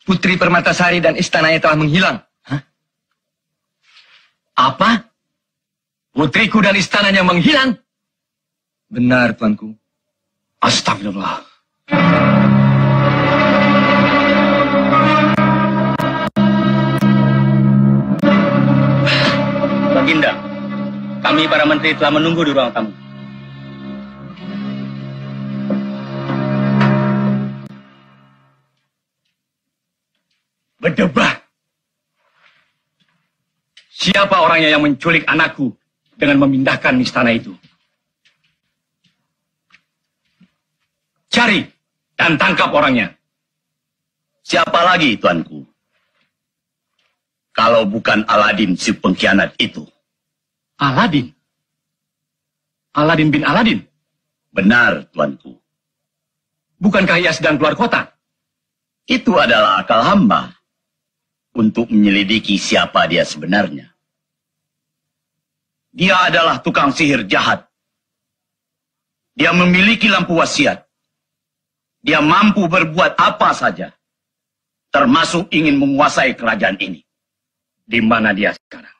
Putri Permatasari dan istananya telah menghilang. Hah? Apa? Putriku dan istananya menghilang? Benar, tuanku. Astagfirullah. Baginda, kami para menteri telah menunggu di ruang tamu. Berdebah. Siapa orangnya yang menculik anakku dengan memindahkan istana itu? Cari dan tangkap orangnya. Siapa lagi, tuanku? Kalau bukan Aladin si pengkhianat itu. Aladin? Aladin bin Aladin? Benar, tuanku. Bukankah ia sedang keluar kota? Itu adalah akal hamba untuk menyelidiki siapa dia sebenarnya. Dia adalah tukang sihir jahat. Dia memiliki lampu wasiat. Dia mampu berbuat apa saja, termasuk ingin menguasai kerajaan ini. Di mana dia sekarang?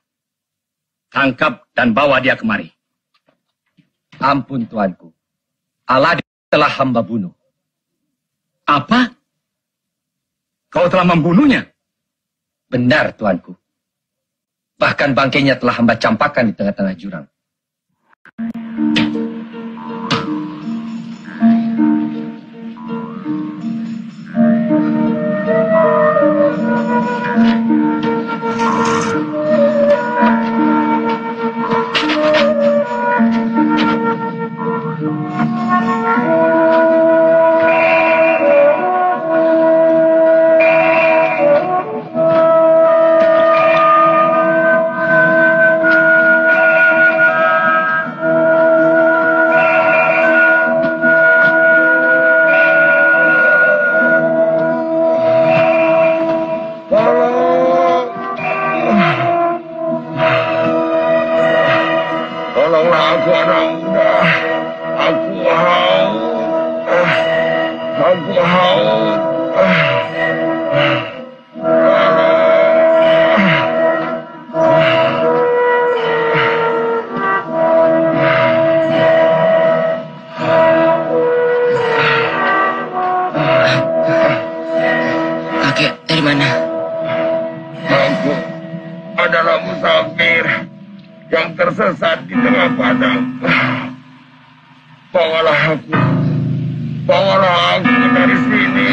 Tangkap dan bawa dia kemari. Ampun, tuanku. Aladin telah hamba bunuh. Apa? Kau telah membunuhnya? Benar, tuanku. Bahkan bangkainya telah hamba campakkan di tengah-tengah jurang. Tersesat di tengah padang. Bawalah aku dari sini.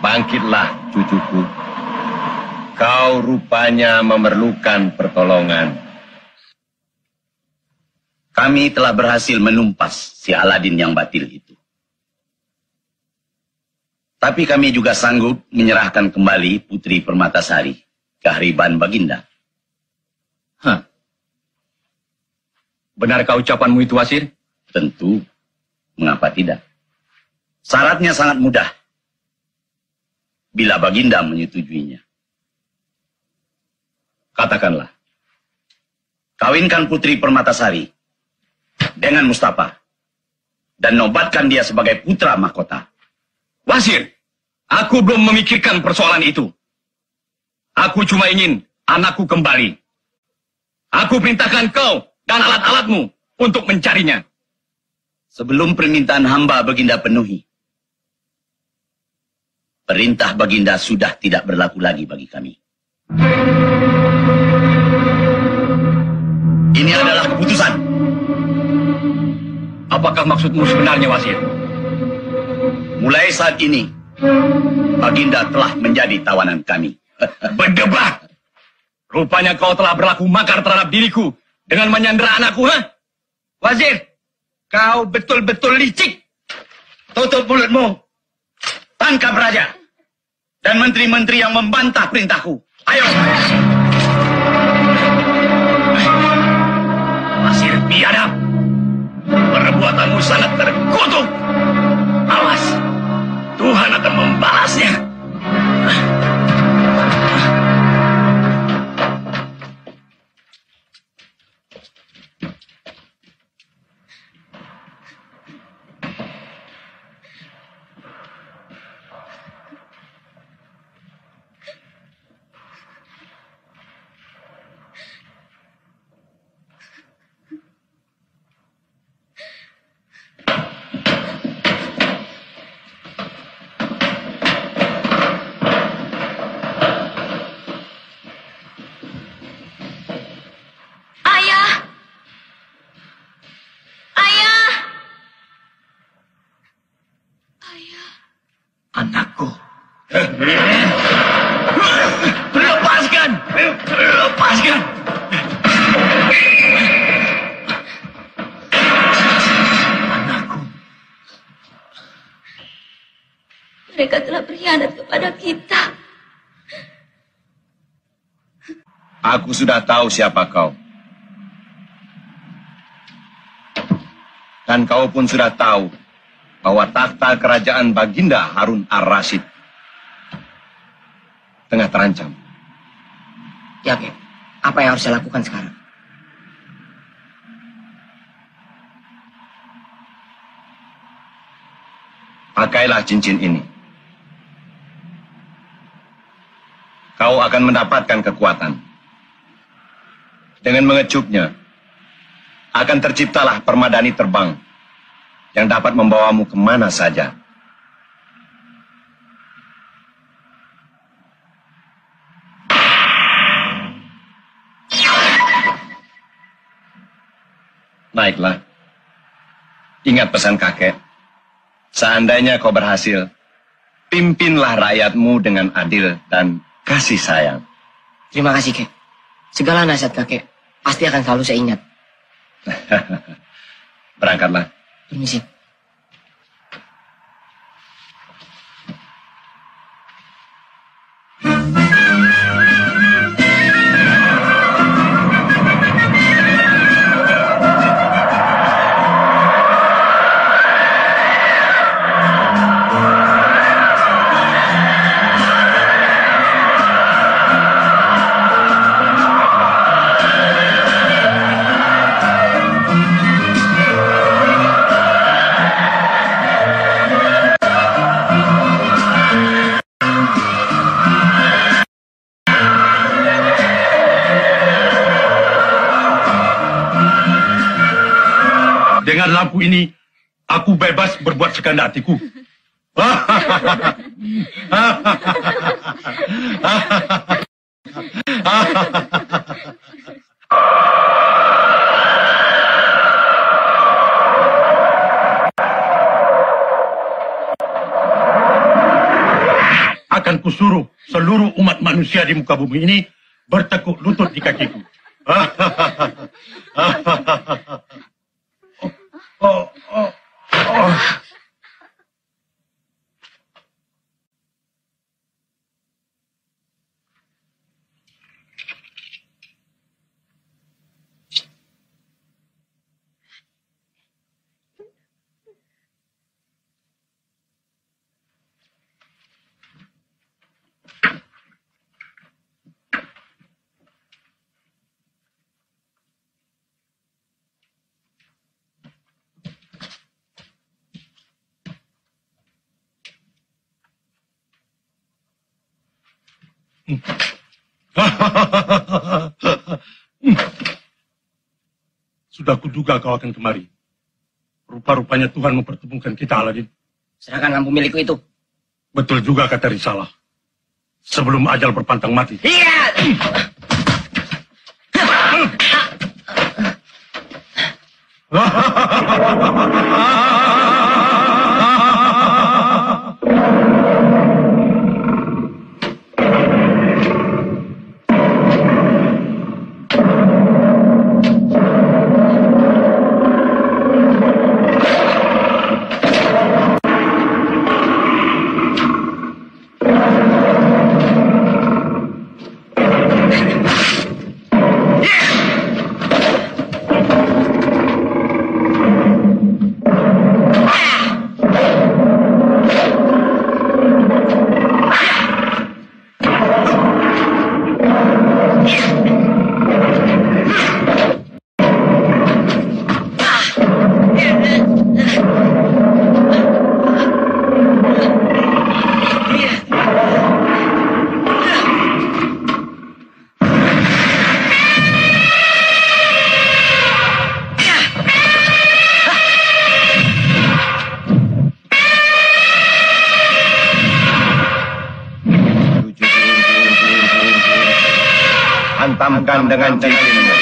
Bangkitlah, cucuku. Kau rupanya memerlukan pertolongan. Kami telah berhasil menumpas si Aladin yang batil itu. Tapi kami juga sanggup menyerahkan kembali Putri Permatasari ke Hariban Baginda. Hah? Benarkah ucapanmu itu, Wasir? Tentu. Mengapa tidak? Syaratnya sangat mudah. Bila Baginda menyetujuinya. Katakanlah. Kawinkan Putri Permatasari dengan Mustafa dan nobatkan dia sebagai putra mahkota. Wasir, aku belum memikirkan persoalan itu. Aku cuma ingin anakku kembali. Aku perintahkan kau dan alat-alatmu untuk mencarinya. Sebelum permintaan hamba Baginda penuhi, perintah Baginda sudah tidak berlaku lagi bagi kami. Ini adalah keputusan. Apakah maksudmu sebenarnya, Wasir? mulai saat ini, Baginda telah menjadi tawanan kami. Berdebat! Rupanya kau telah berlaku makar terhadap diriku dengan menyandera anakku, ha? Wazir, kau betul-betul licik. Tutup mulutmu. Tangkap raja dan menteri-menteri yang membantah perintahku. Ayo. Pasir biadab. Perbuatanmu sangat terkutuk. Awas, Tuhan akan membalasnya. Anakku. Lepaskan. Lepaskan. Anakku. Mereka telah berkhianat kepada kita. Aku sudah tahu siapa kau. Dan kau pun sudah tahu bahwa takhta kerajaan Baginda Harun ar-Rasyid tengah terancam. Ya, Kek. Apa yang harus saya lakukan sekarang? Pakailah cincin ini. Kau akan mendapatkan kekuatan. Dengan mengecupnya, akan terciptalah permadani terbang yang dapat membawamu kemana saja. Naiklah. Ingat pesan kakek. Seandainya kau berhasil, pimpinlah rakyatmu dengan adil dan kasih sayang. Terima kasih, Kek. Segala nasihat kakek pasti akan selalu saya ingat. Berangkatlah. Permisi. Dengan lampu ini, aku bebas berbuat sekehendak hatiku. Akan kusuruh seluruh umat manusia di muka bumi ini bertekuk lutut di kakiku. Sudah kuduga kau akan kemari. Rupa-rupanya Tuhan mempertemukan kita, Aladin. Serahkan lampu milikku itu. Betul juga kata Risalah. Sebelum ajal berpantang mati. Iya. tampangkan dengan cincinmu.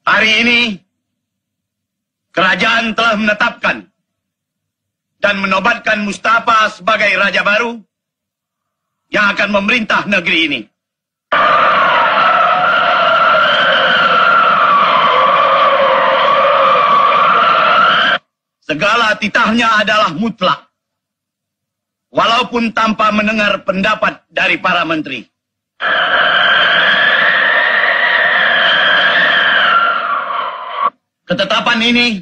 Hari ini, kerajaan telah menetapkan dan menobatkan Mustafa sebagai raja baru yang akan memerintah negeri ini. Segala titahnya adalah mutlak, walaupun tanpa mendengar pendapat dari para menteri. Ketetapan ini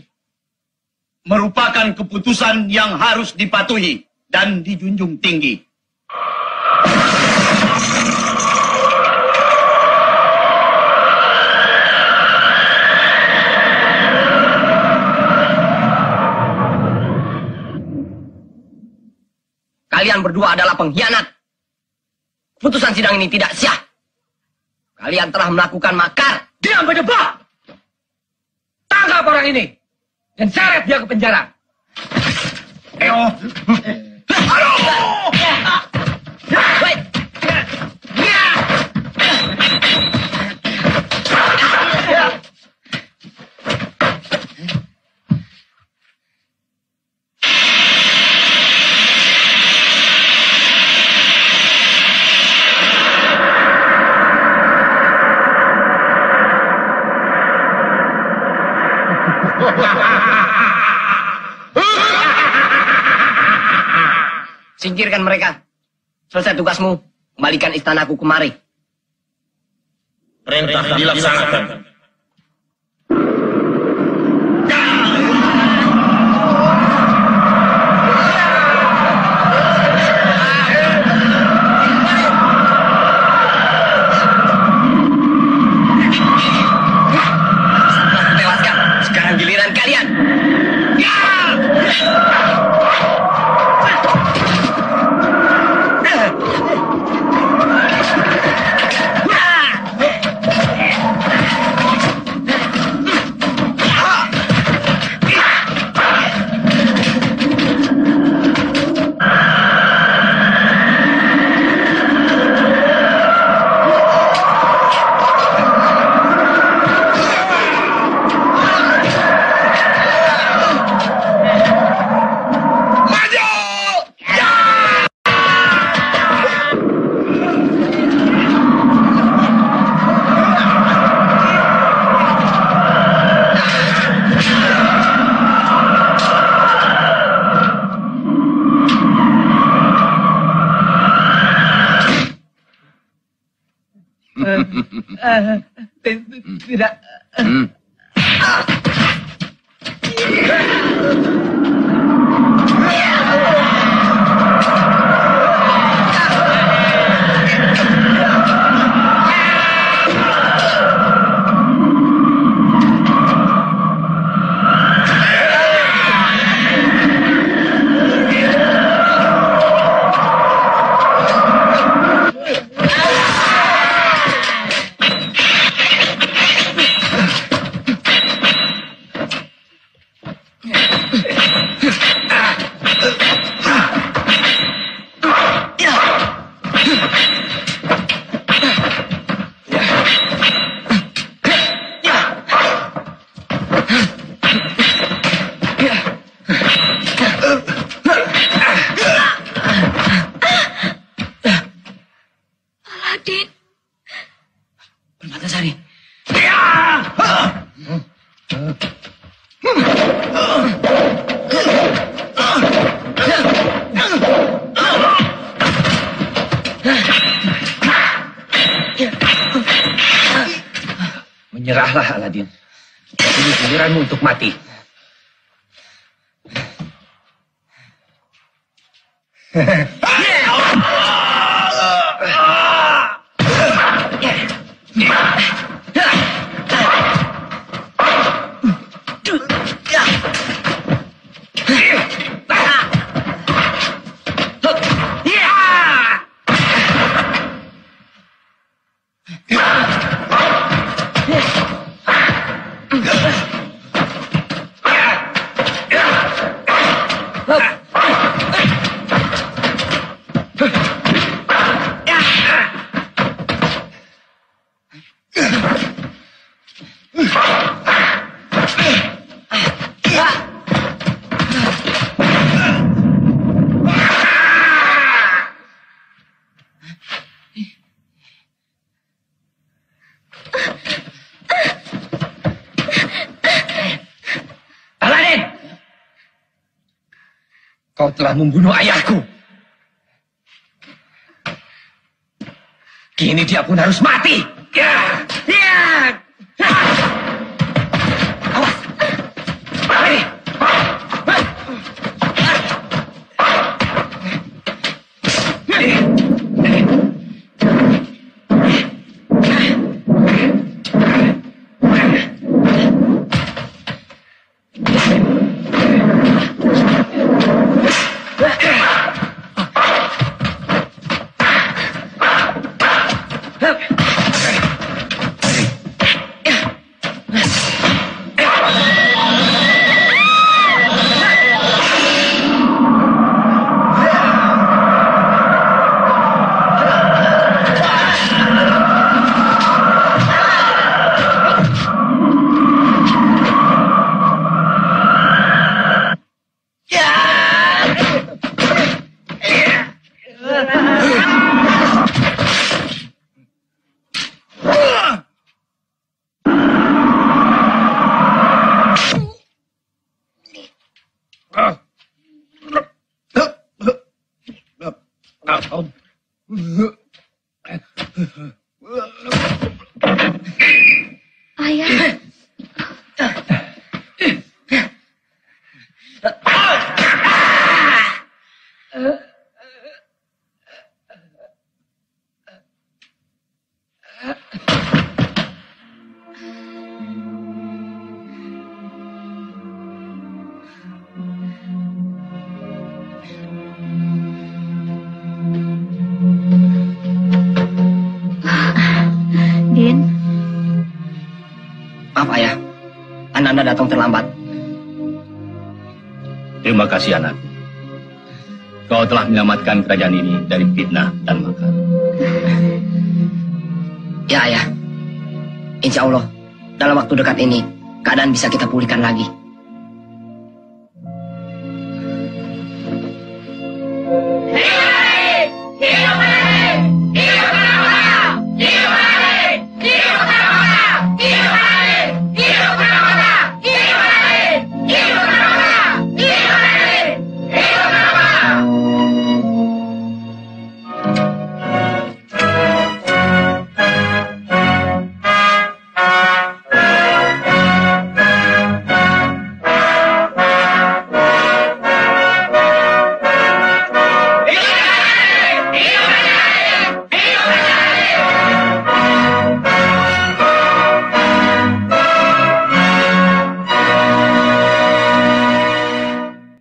merupakan keputusan yang harus dipatuhi dan dijunjung tinggi. Kalian berdua adalah pengkhianat. Putusan sidang ini tidak sah. Kalian telah melakukan makar. Diam berdebak! Tangkap orang ini dan seret dia ke penjara. Ayo. Baik. Singkirkan mereka. Selesai tugasmu, kembalikan istanaku kemari. Perintah dilaksanakan. Tewaskan. Sekarang giliran kalian. Tidak. Aladin. Permatasari. Menyerahlah, Aladin. Ini giliranmu untuk mati. Aladin! Kau telah membunuh ayahku. Kini dia pun harus mati. Awas. Mari. Ayah. Din. Maaf ayah, Anda datang terlambat. Terima kasih anakku. Kau telah menyelamatkan kerajaan ini dari fitnah dan makar. Ya ayah, insya Allah dalam waktu dekat ini keadaan bisa kita pulihkan lagi.